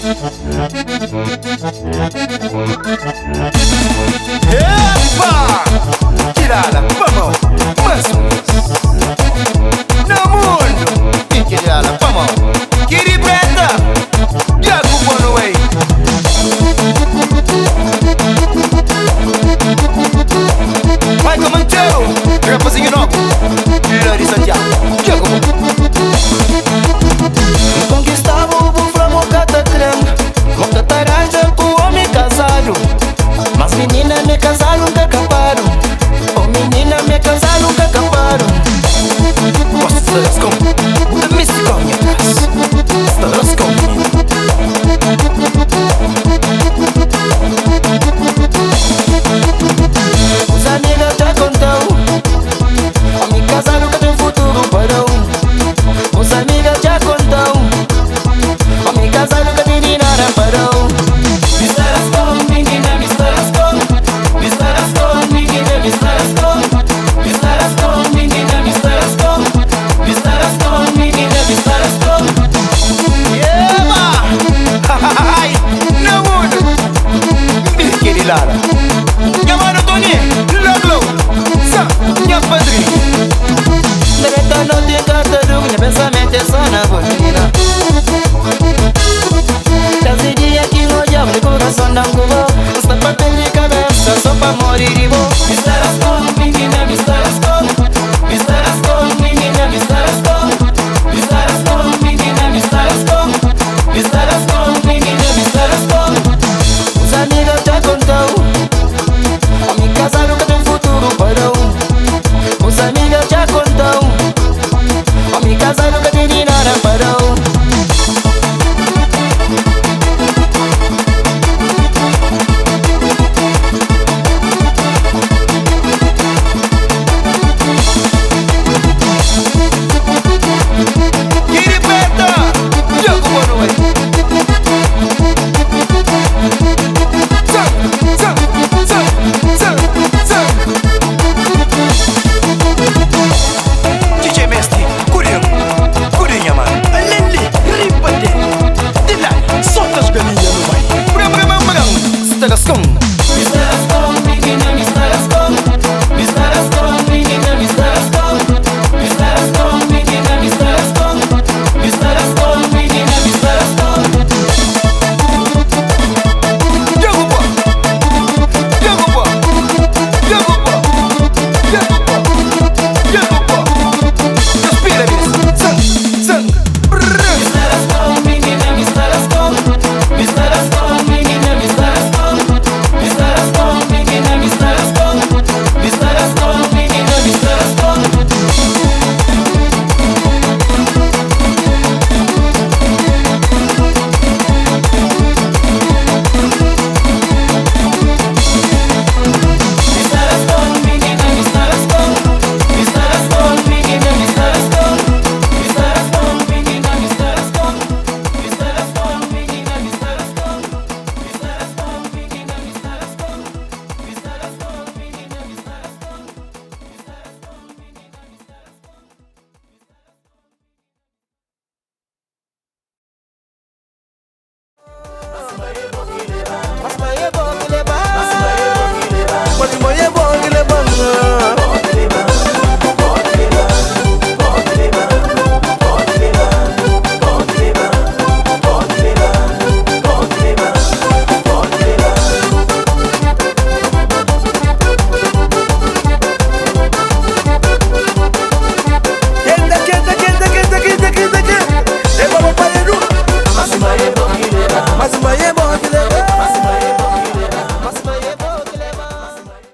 Epa! Tirada, vamos! Manso! No mundo! Tirada, vamos! Kiribeta! Yaku Bonaway! Vai comandeu! Rapazinho novo! Lari Santiago! Yaku! Conquistava o flamo catacrã, monta taranja com o homem casado. Mas menina me casar nunca acabaram. Oh menina me casar nunca acabaram. Let's go! The mystic on your ass! Let's go! Os amigos já contam, homem casar nunca tem futuro parão. Os amigos já contam, homem casar nunca tem nada parão. Mistaras com menina, mistaras com, mistaras com menina, mistaras com, mistaras com menina, mistaras com, mistaras com menina, mistaras com. Eba! Ai! No mundo! Querida! Minha mano Tony! Loglo! Sa! Minha padrinha! Direita não tem cartão, meu pensamento é só na rotina. Desde dia que eu olhava, meu coração não gostou. Está pra ter de cabeça, só pra morir e vou.